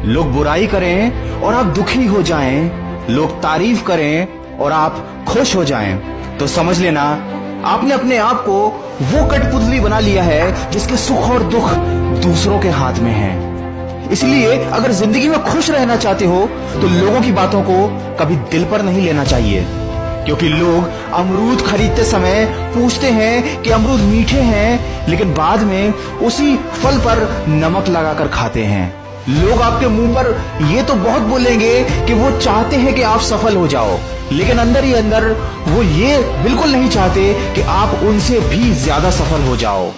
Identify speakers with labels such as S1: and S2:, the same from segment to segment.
S1: लोग बुराई करें और आप दुखी हो जाएं, लोग तारीफ करें और आप खुश हो जाएं, तो समझ लेना आपने अपने आप को वो कठपुतली बना लिया है जिसके सुख और दुख दूसरों के हाथ में है। इसलिए अगर जिंदगी में खुश रहना चाहते हो तो लोगों की बातों को कभी दिल पर नहीं लेना चाहिए, क्योंकि लोग अमरूद खरीदते समय पूछते हैं कि अमरूद मीठे हैं, लेकिन बाद में उसी फल पर नमक लगाकर खाते हैं। लोग आपके मुंह पर ये तो बहुत बोलेंगे कि वो चाहते हैं कि आप सफल हो जाओ, लेकिन अंदर ही अंदर वो ये बिल्कुल नहीं चाहते कि आप उनसे भी ज्यादा सफल हो जाओ।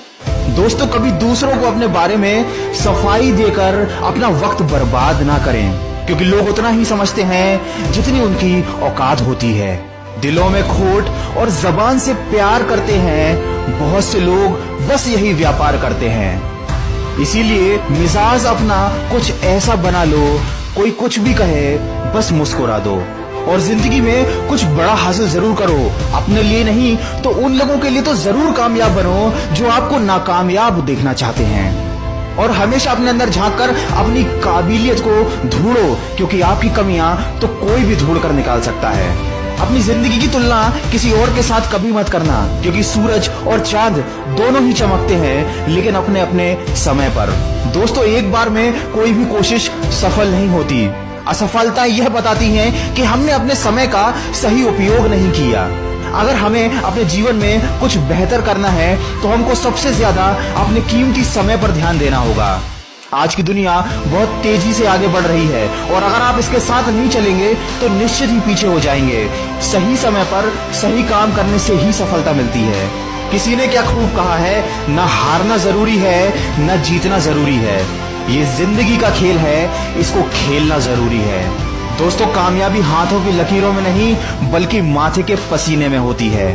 S1: दोस्तों, कभी दूसरों को अपने बारे में सफाई देकर अपना वक्त बर्बाद ना करें, क्योंकि लोग उतना ही समझते हैं जितनी उनकी औकात होती है। दिलों में खोट और जबान से प्यार करते हैं, बहुत से लोग बस यही व्यापार करते हैं। इसीलिए मिजाज अपना कुछ ऐसा बना लो, कोई कुछ भी कहे बस मुस्कुरा दो, और जिंदगी में कुछ बड़ा हासिल जरूर करो। अपने लिए नहीं तो उन लोगों के लिए तो जरूर कामयाब बनो जो आपको नाकामयाब देखना चाहते हैं। और हमेशा अपने अंदर झांककर अपनी काबिलियत को ढूंढो, क्योंकि आपकी कमियां तो कोई भी ढूंढ कर निकाल सकता है। अपनी जिंदगी की तुलना किसी और के साथ कभी मत करना, क्योंकि सूरज और चांद दोनों ही चमकते हैं, लेकिन अपने अपने समय पर। दोस्तों, एक बार में कोई भी कोशिश सफल नहीं होती। असफलता यह बताती है कि हमने अपने समय का सही उपयोग नहीं किया। अगर हमें अपने जीवन में कुछ बेहतर करना है तो हमको सबसे ज्यादा अपने कीमती समय पर ध्यान देना होगा। आज की दुनिया बहुत तेजी से आगे बढ़ रही है, और अगर आप इसके साथ नहीं चलेंगे तो निश्चित ही पीछे हो जाएंगे। सही समय पर सही काम करने से ही सफलता मिलती है। किसी ने क्या खूब कहा है, न हारना जरूरी है न जीतना जरूरी है, ये जिंदगी का खेल है, इसको खेलना जरूरी है। दोस्तों, कामयाबी हाथों की लकीरों में नहीं बल्कि माथे के पसीने में होती है।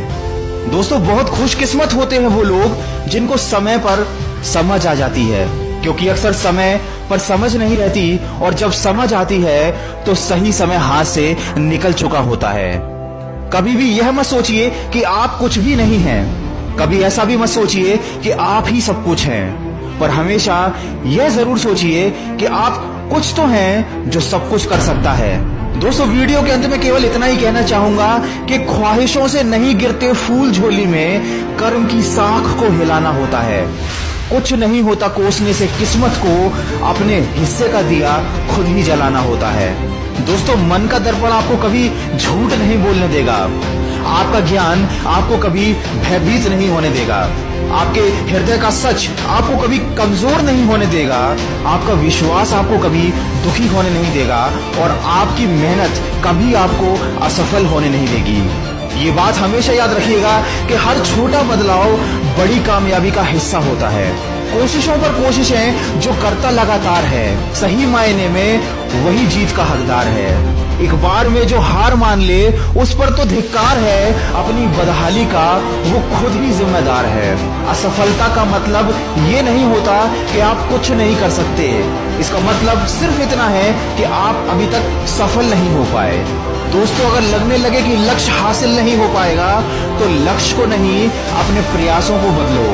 S1: दोस्तों, बहुत खुशकिस्मत होते हैं वो लोग जिनको समय पर समझ आ जाती है, क्योंकि अक्सर समय पर समझ नहीं रहती, और जब समझ आती है तो सही समय हाथ से निकल चुका होता है। कभी भी यह मत सोचिए कि आप कुछ भी नहीं हैं, कभी ऐसा भी मत सोचिए कि आप ही सब कुछ हैं, पर हमेशा यह जरूर सोचिए कि आप कुछ तो हैं जो सब कुछ कर सकता है। दोस्तों, वीडियो के अंत में केवल इतना ही कहना चाहूंगा कि ख्वाहिशों से नहीं गिरते फूल झोली में, कर्म की साख को हिलाना होता है। कुछ नहीं होता कोसने से किस्मत को, अपने हिस्से का दिया खुद ही जलाना होता है। दोस्तों, मन का दर्पण आपको कभी झूठ नहीं बोलने देगा, आपका ज्ञान आपको कभी भयभीत नहीं होने देगा, आपके हृदय का सच आपको कभी कमजोर नहीं होने देगा, आपका विश्वास आपको कभी दुखी होने नहीं देगा, और आपकी मेहनत कभी आपको असफल होने नहीं देगी। ये बात हमेशा याद रखिएगा कि हर छोटा बदलाव बड़ी कामयाबी का हिस्सा होता है। कोशिशों पर कोशिशें जो करता लगातार है, सही मायने में वही जीत का हकदार है। एक बार में जो हार मान ले उस पर तो धिक्कार है, अपनी बदहाली का वो खुद ही जिम्मेदार है। असफलता का मतलब ये नहीं होता कि आप कुछ नहीं कर सकते, इसका मतलब सिर्फ इतना है कि आप अभी तक सफल नहीं हो पाए। दोस्तों, अगर लगने लगे कि लक्ष्य हासिल नहीं हो पाएगा तो लक्ष्य को नहीं अपने प्रयासों को बदलो।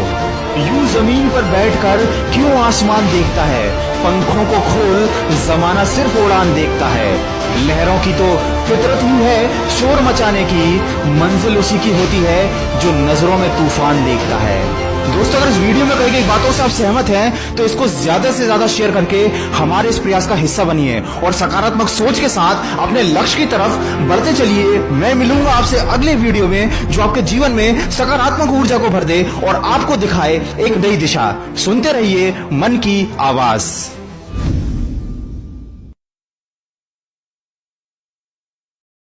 S1: यूं जमीन पर बैठकर क्यों आसमान देखता है, पंखों को खोल जमाना सिर्फ उड़ान देखता है। लहरों की तो फितरत ही है शोर मचाने की, मंजिल उसी की होती है जो नजरों में तूफान देखता है। दोस्तों, अगर इस वीडियो में कही गई बातों से आप सहमत हैं तो इसको ज्यादा से ज्यादा शेयर करके हमारे इस प्रयास का हिस्सा बनिए, और सकारात्मक सोच के साथ अपने लक्ष्य की तरफ बढ़ते चलिए। मैं मिलूंगा आपसे अगले वीडियो में जो आपके जीवन में सकारात्मक ऊर्जा को भर दे और आपको दिखाए एक नई दिशा। सुनते रहिए मन की आवाज।